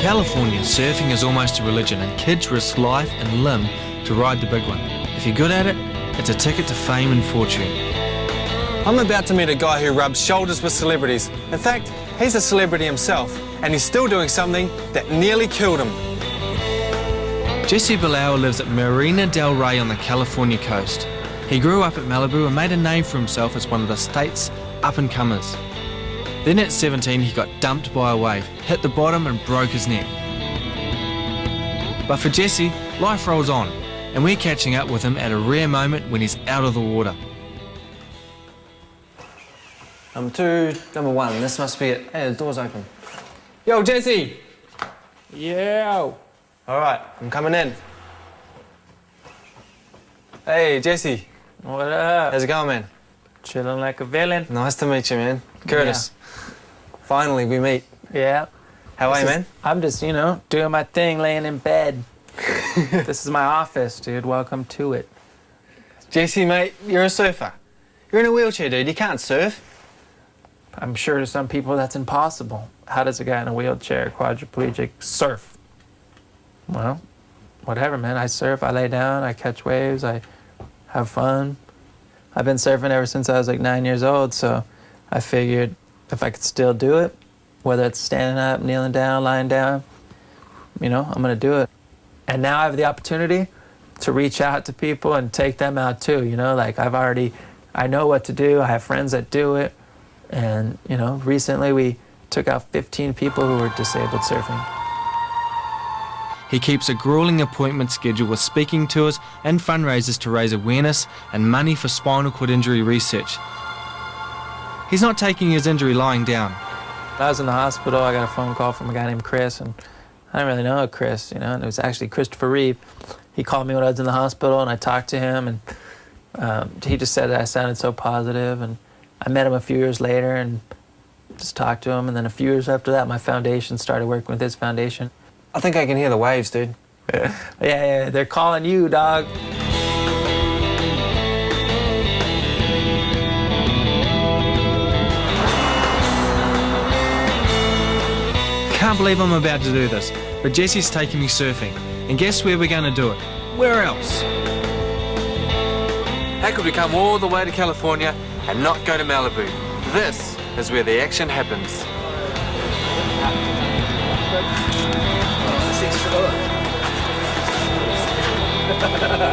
California, surfing is almost a religion and kids risk life and limb to ride the big one. If you're good at it, it's a ticket to fame and fortune. I'm about to meet a guy who rubs shoulders with celebrities. In fact, he's a celebrity himself, and he's still doing something that nearly killed him. Jesse Bilal lives at Marina del Rey on the California coast. He grew up at Malibu and made a name for himself as one of the state's up-and-comers. Then at 17 he got dumped by a wave, hit the bottom and broke his neck. But for Jesse, life rolls on, and we're catching up with him at a rare moment when he's out of the water. Number one, this must be it. Hey, the door's open. Yo, Jesse! Yo! All right, I'm coming in. Hey, Jesse. What up? How's it going, man? Chilling like a villain. Nice to meet you, man. Curtis. Yeah. Finally, we meet. Yeah. How are you, man? I'm just, doing my thing, laying in bed. This is my office, dude. Welcome to it. Jesse, mate, you're a surfer. You're in a wheelchair, dude. You can't surf. I'm sure to some people that's impossible. How does a guy in a wheelchair, quadriplegic, surf? Well, whatever, man. I surf, I lay down, I catch waves, I have fun. I've been surfing ever since I was like 9 years old, so I figured if I could still do it, whether it's standing up, kneeling down, lying down, I'm gonna do it. And now I have the opportunity to reach out to people and take them out too, I know what to do, I have friends that do it, and, recently we took out 15 people who were disabled surfing. He keeps a grueling appointment schedule with speaking tours and fundraisers to raise awareness and money for spinal cord injury research. He's not taking his injury lying down. I was in the hospital, I got a phone call from a guy named Chris, and I didn't really know Chris, and it was actually Christopher Reeve. He called me when I was in the hospital, and I talked to him, and he just said that I sounded so positive, and I met him a few years later and just talked to him, and then a few years after that, my foundation started working with his foundation. I think I can hear the waves, dude. Yeah, they're calling you, dog. Can't believe I'm about to do this, but Jesse's taking me surfing. And guess where we're going to do it? Where else? How could we come all the way to California and not go to Malibu? This is where the action happens.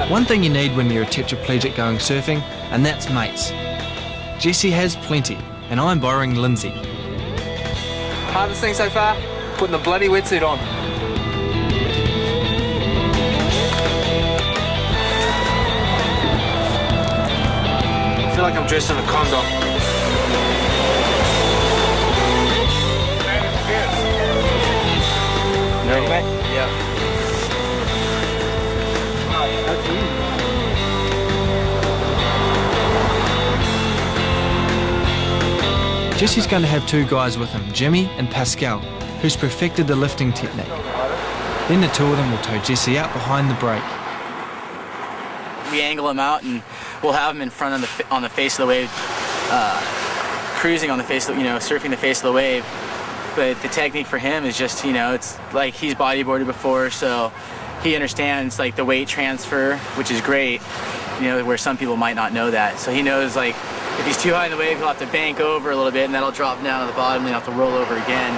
One thing you need when you're a tetraplegic going surfing, and that's mates. Jesse has plenty, and I'm borrowing Lindsay. Hardest thing so far? Putting the bloody wetsuit on. I feel like I'm dressed in a condom. You ready, mate? Yeah. Jesse's going to have two guys with him, Jimmy and Pascal, who's perfected the lifting technique. Then the two of them will tow Jesse out behind the break. We angle him out and we'll have him in front of on the face of the wave, cruising on the face of, surfing the face of the wave. But the technique for him is just, it's like he's bodyboarded before, so he understands like the weight transfer, which is great, where some people might not know that. So he knows like if he's too high in the wave, he'll have to bank over a little bit and that'll drop down to the bottom and he'll have to roll over again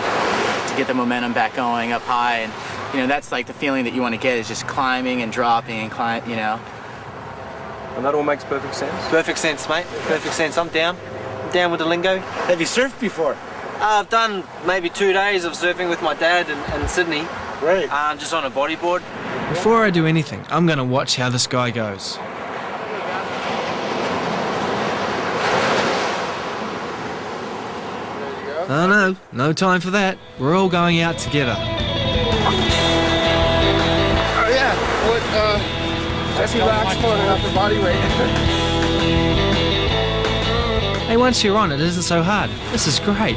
to get the momentum back going up high. And that's like the feeling that you want to get, is just climbing and dropping and And that all makes perfect sense? Perfect sense, mate. Perfect sense. I'm down. I'm down with the lingo. Have you surfed before? I've done maybe 2 days of surfing with my dad in Sydney. Great. Just on a bodyboard. Before I do anything, I'm going to watch how this guy goes. Oh no time for that. We're all going out together. Oh yeah, Jesse Black's floating up the body weight. Hey, once you're on, it isn't so hard. This is great.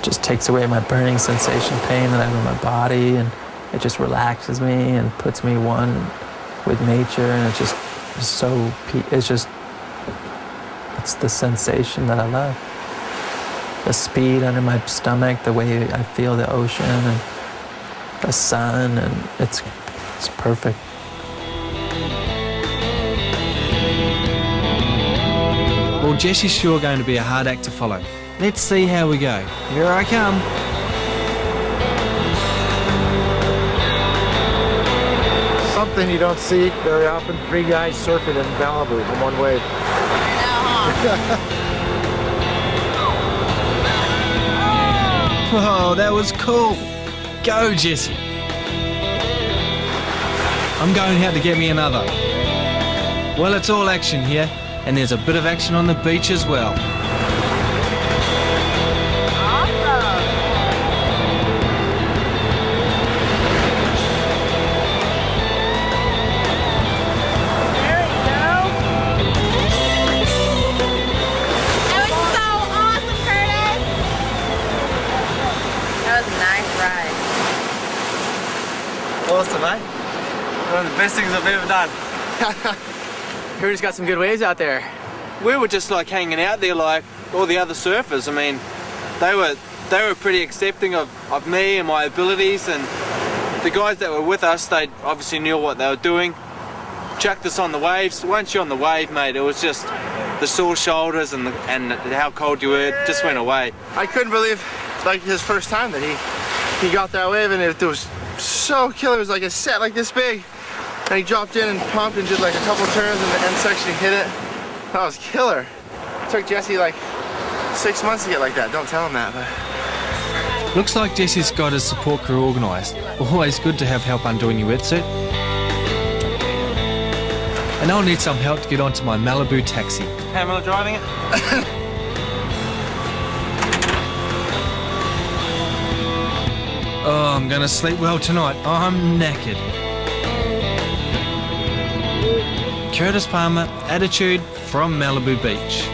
Just takes away my burning sensation pain that I have in my body, and it just relaxes me and puts me one with nature, and it's just so, it's the sensation that I love. the speed under my stomach, the way I feel the ocean and the sun, and it's perfect. Well, Jesse's sure going to be a hard act to follow. Let's see how we go. Here I come. Something you don't see very often, 3 guys surfing in Malibu in one wave. Whoa, that was cool. Go, Jesse. I'm going out to get me another. Well, it's all action here, and there's a bit of action on the beach as well. Awesome, mate. One of the best things I've ever done. Curtis got some good waves out there. We were just like hanging out there like all the other surfers. I mean, they were pretty accepting of me and my abilities, and the guys that were with us, they obviously knew what they were doing. Chucked us on the waves. Once you're on the wave, mate, it was just the sore shoulders and how cold you were, it just went away. I couldn't believe, like, his first time that he got that wave, and it was so killer. It was like a set like this big, and he dropped in and pumped and did like a couple turns, and the end section hit it. That was killer. It took Jesse like 6 months to get like that. Don't tell him that, but Looks like Jesse's got his support crew organised. Always good to have help undoing your wetsuit. And I'll need some help to get onto my Malibu taxi. Pamela driving it? Oh, I'm gonna sleep well tonight. I'm knackered. Curtis Palmer, Attitude from Malibu Beach.